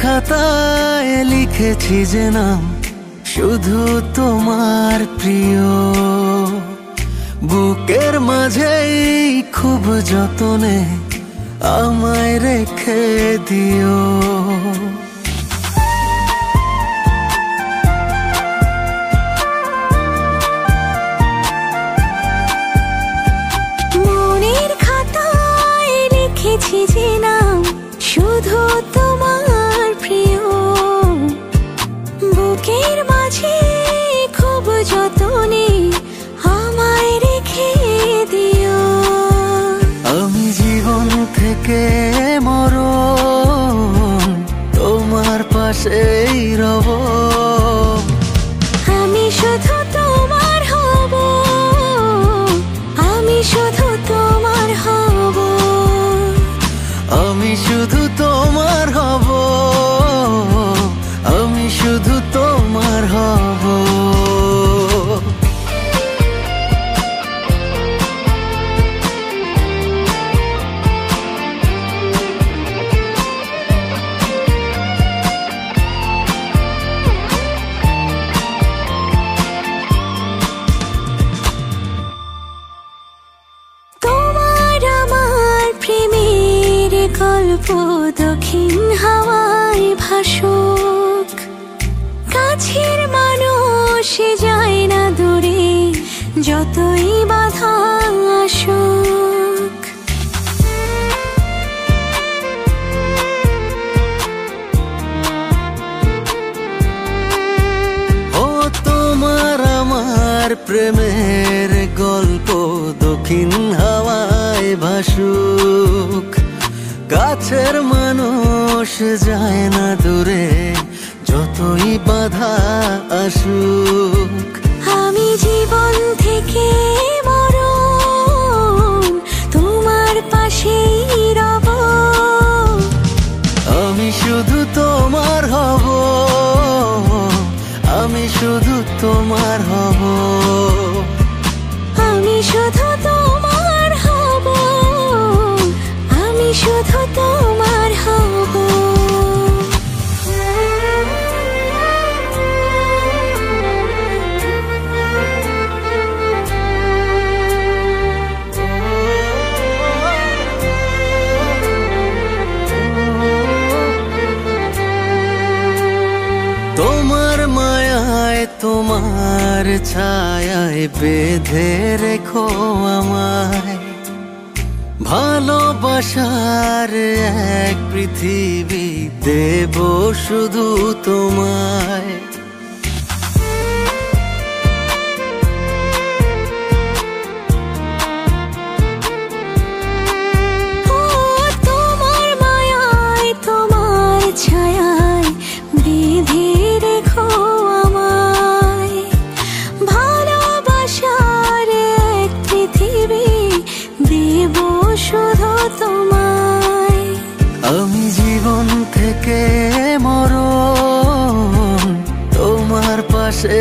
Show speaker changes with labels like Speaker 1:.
Speaker 1: খাতায় লিখেছি যে নাম শুধু তোমার প্রিয়, বুকের মাঝেই খুব যতনে আমায় রেখে দিও।
Speaker 2: মনের খাতায় লিখেছি যে নাম শুধু তোমার প্রিয়, বুকের মাঝে খুব যতনে আমায় রেখে দিও।
Speaker 1: আমি জীবন থেকে মরণ তোমার পাশেই রব,
Speaker 2: আমি শুধু তোমার হব, আমি শুধু তোমার হব,
Speaker 1: আমি শুধু তোমার হব, আমি শুধু তোমার হব।
Speaker 2: তোমার আমার প্রেমের গল্প দক্ষিণ হাওয়ায় ভাসুক, কাছের মানুষ যায় না দূরে যতই বাধা আসুক।
Speaker 1: ও তোমার আমার প্রেমের গল্প দক্ষিণ হাওয়ায় ভাসুক, কাছের মানুষ যায় না দূরে যতই বাধা আসুক।
Speaker 2: আমি জীবন থেকে মরণ তোমার পাশেই রব,
Speaker 1: আমি শুধু তোমার হব, আমি শুধু তোমার হব,
Speaker 2: আমি শুধু তোমার হব, আমি শুধু তোমার হব।
Speaker 1: তোমার মায়ায় তোমার ছায়ায় বেঁধে রেখো আমায়, ভালোবাসার এক পৃথিবী দেব শুধু তোমায়।
Speaker 2: ও তোমার মায়ায় তোমার ছায়ায় বেঁধে রেখো আমায়, ভালোবাসার এক পৃথিবী দেব শুধু তোমায়।
Speaker 1: আমি জীবন থেকে মরণ তোমার পাশে